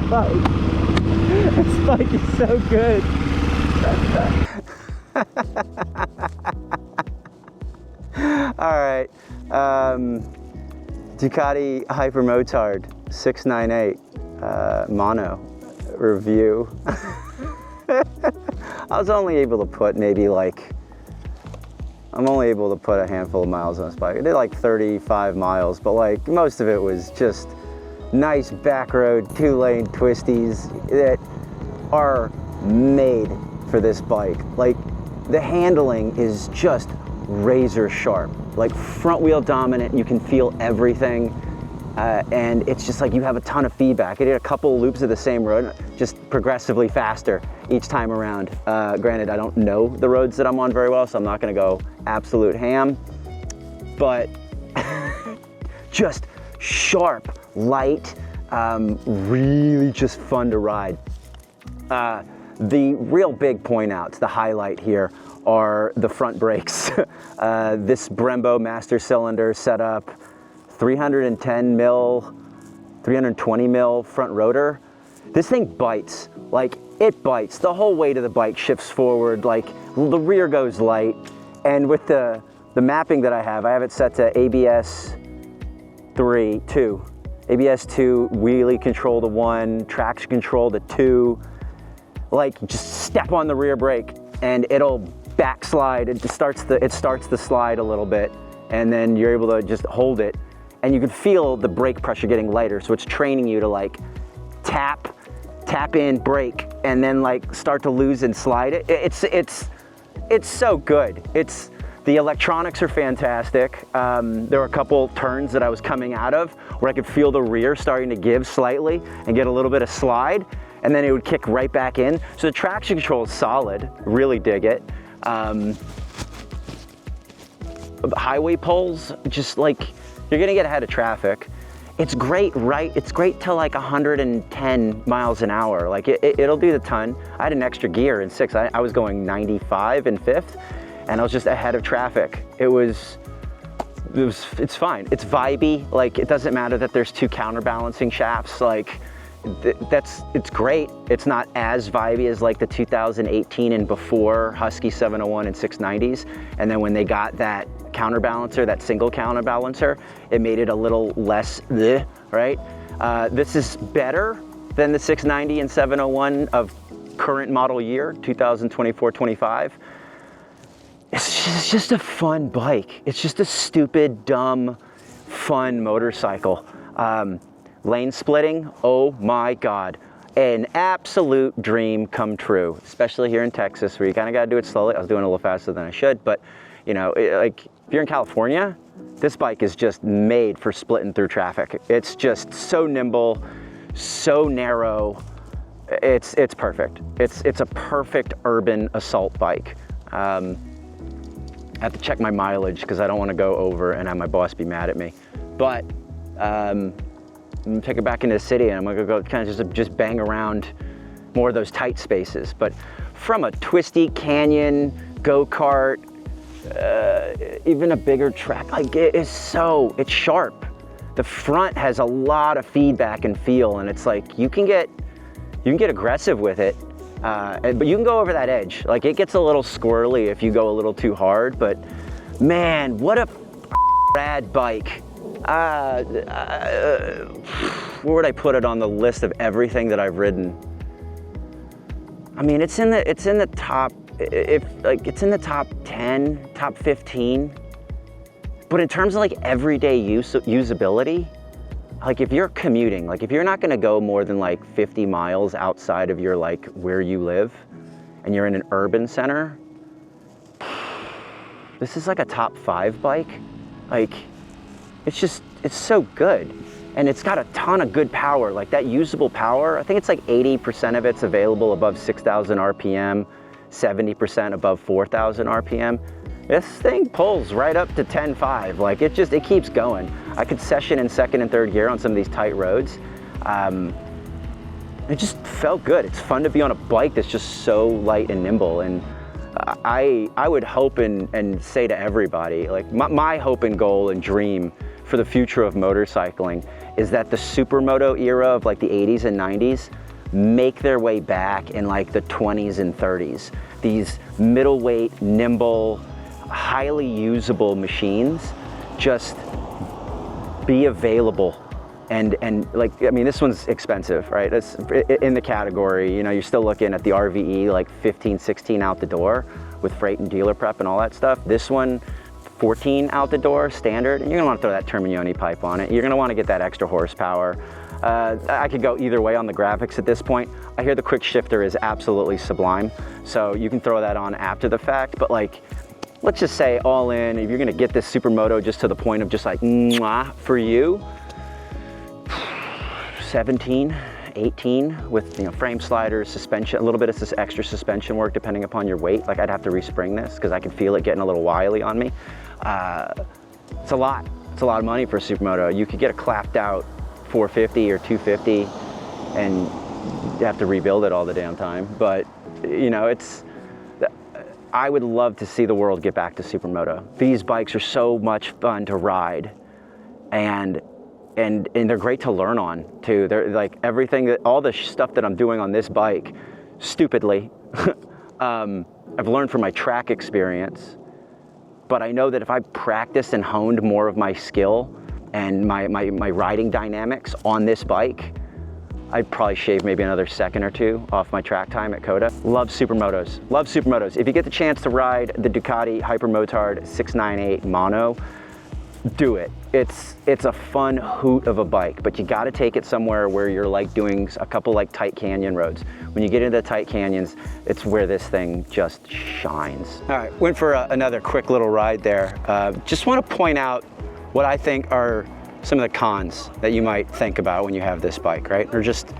bike. This bike is so good. All right, Ducati Hypermotard 698 mono review. I was only able to put maybe like, I'm only able to put a handful of miles on this bike. I did like 35 miles, but like most of it was just nice back road, 2-lane twisties that are made for this bike. Like the handling is just razor sharp, like front wheel dominant. You can feel everything. And it's just like you have a ton of feedback. I did a couple loops of the same road, just progressively faster each time around. Granted, I don't know the roads that I'm on very well, so I'm not gonna go absolute ham, but just sharp, light, really just fun to ride. The real big point outs, the highlight here, are the front brakes. This Brembo master cylinder setup, 310 mil, 320 mil front rotor. This thing bites, like it bites. The whole weight of the bike shifts forward, like the rear goes light. And with the mapping that I have it set to ABS 2, ABS 2, wheelie control to 1, traction control to 2. Like just step on the rear brake and it'll backslide. It starts the slide a little bit, and then you're able to just hold it. And you can feel the brake pressure getting lighter, so it's training you to like tap in, brake, and then like start to lose and slide it. It's so good. The electronics are fantastic. There were a couple turns that I was coming out of where I could feel the rear starting to give slightly and get a little bit of slide, and then it would kick right back in. So the traction control is solid, really dig it. Highway poles, just like, you're gonna get ahead of traffic. It's great, right? It's great till like 110 miles an hour. Like it'll do the ton. I had an extra gear in 6. I was going 95 in 5th, and I was just ahead of traffic. It's fine. It's vibey. Like it doesn't matter that there's 2 counterbalancing shafts. Like it's great. It's not as vibey as like the 2018 and before Husky 701 and 690s. And then when they got that counterbalancer, that single counterbalancer, it made it a little less bleh, right? This is better than the 690 and 701 of current model year, 2024-25. It's just a fun bike. It's just a stupid, dumb, fun motorcycle. Lane splitting, oh my God. An absolute dream come true, especially here in Texas, where you kind of got to do it slowly. I was doing it a little faster than I should, but you know, like if you're in California, this bike is just made for splitting through traffic. It's just so nimble, so narrow. It's perfect. It's a perfect urban assault bike. I have to check my mileage because I don't want to go over and have my boss be mad at me. But I'm gonna take it back into the city, and I'm gonna go kind of just bang around more of those tight spaces. But from a twisty canyon, go-kart, even a bigger track, like it's sharp. The front has a lot of feedback and feel, and it's like you can get aggressive with it, but you can go over that edge. Like it gets a little squirrely if you go a little too hard, but man, what a rad bike. Where would I put it on the list of everything that I've ridden? I mean, it's in the top, it's in the top 10, top 15. But in terms of like everyday usability, like if you're commuting, like if you're not gonna go more than like 50 miles outside of your like where you live, and you're in an urban center, this is like a top 5 bike. Like, it's so good. And it's got a ton of good power, like that usable power. I think it's like 80% of it's available above 6,000 RPM, 70% above 4,000 RPM. This thing pulls right up to 10.5. Like it keeps going. I could session in 2nd and 3rd gear on some of these tight roads. It just felt good. It's fun to be on a bike that's just so light and nimble. And I would hope and say to everybody, like my hope and goal and dream for the future of motorcycling is that the supermoto era of like the 80s and 90s make their way back in like the 20s and 30s. These middleweight, nimble, highly usable machines just be available. And like, I mean, this one's expensive, right? It's in the category, you know, you're still looking at the RVE, like 15, 16 out the door with freight and dealer prep and all that stuff. This one, 14 out the door, standard, and you're gonna wanna throw that Termignoni pipe on it. You're gonna wanna get that extra horsepower. I could go either way on the graphics at this point. I hear the quick shifter is absolutely sublime, so you can throw that on after the fact, but like, let's just say all in, if you're gonna get this supermoto just to the point of just like, mwah, for you, 17, 18 with, you know, frame sliders, suspension, a little bit of this extra suspension work depending upon your weight. Like I'd have to respring this because I can feel it getting a little wily on me. It's a lot. It's a lot of money for a supermoto. You could get a clapped out 450 or 250 and you have to rebuild it all the damn time. But, you know, I would love to see the world get back to supermoto. These bikes are so much fun to ride, and they're great to learn on too. They're like everything, all the stuff that I'm doing on this bike, stupidly, I've learned from my track experience. But I know that if I practiced and honed more of my skill and my riding dynamics on this bike, I'd probably shave maybe another second or two off my track time at Coda. Love supermotos, love supermotos. If you get the chance to ride the Ducati Hypermotard 698 Mono, do it. It's a fun hoot of a bike, but you gotta take it somewhere where you're like doing a couple like tight canyon roads. When you get into the tight canyons, it's where this thing just shines. All right, went for another quick little ride there. Just wanna point out what I think are some of the cons that you might think about when you have this bike, right? Or just,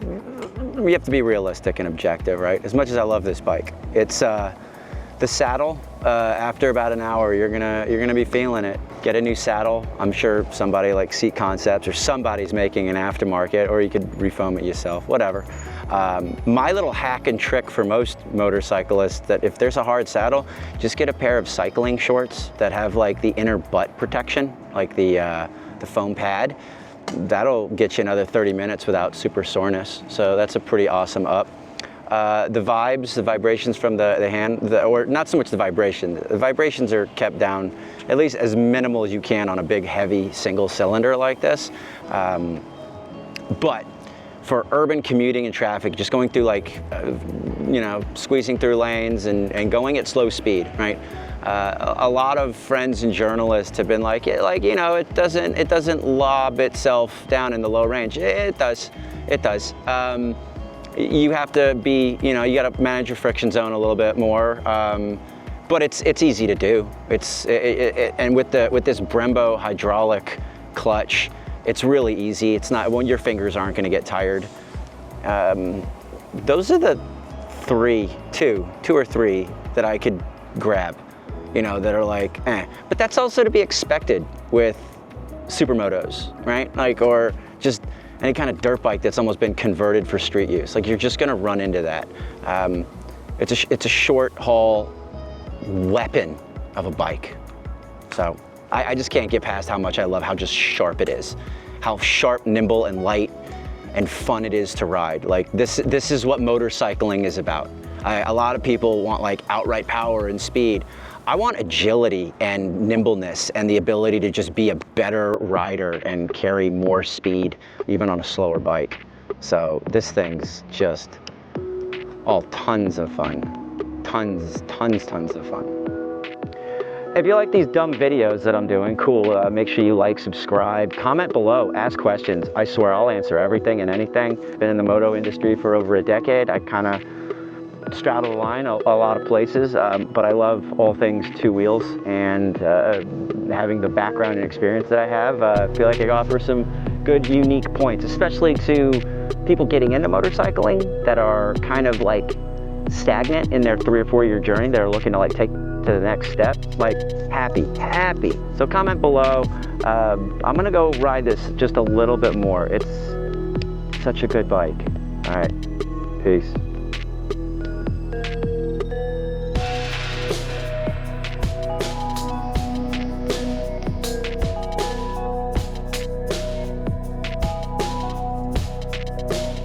you have to be realistic and objective, right? As much as I love this bike, it's the saddle. After about an hour, you're gonna be feeling it. Get a new saddle. I'm sure somebody like Seat Concepts or somebody's making an aftermarket, or you could refoam it yourself, whatever. My little hack and trick for most motorcyclists, that if there's a hard saddle, just get a pair of cycling shorts that have like the inner butt protection, like the foam pad. That'll get you another 30 minutes without super soreness. So that's a pretty awesome up. The vibrations from the hand, or not so much the vibrations are kept down at least as minimal as you can on a big heavy single cylinder like this. But for urban commuting and traffic, just going through like, you know, squeezing through lanes and going at slow speed, right? A lot of friends and journalists have been like, you know, it doesn't lob itself down in the low range. It does. You have to be, you know, you got to manage your friction zone a little bit more, but it's easy to do. And with this Brembo hydraulic clutch, it's really easy. It's not, when your fingers aren't going to get tired. Those are the two or three that I could grab, you know, that are like, eh. But that's also to be expected with supermotos, right? Like, or just any kind of dirt bike that's almost been converted for street use. Like, you're just gonna run into that. It's a short haul weapon of a bike. So I just can't get past how much I love how just sharp it is. How sharp, nimble, and light and fun it is to ride. Like, this is what motorcycling is about. A lot of people want like outright power and speed. I want agility and nimbleness and the ability to just be a better rider and carry more speed, even on a slower bike. So this thing's just all tons of fun. Tons of fun. If you like these dumb videos that I'm doing, cool, make sure you like, subscribe, comment below, ask questions. I swear I'll answer everything and anything. Been in the moto industry for over a decade. I kind of straddle the line a lot of places, but I love all things two wheels, and having the background and experience that I have, I feel like I offer some good, unique points, especially to people getting into motorcycling that are kind of like stagnant in their 3 or 4 year journey, that are looking to like take to the next step. Like, happy. So comment below. I'm gonna go ride this just a little bit more. It's such a good bike. All right, peace.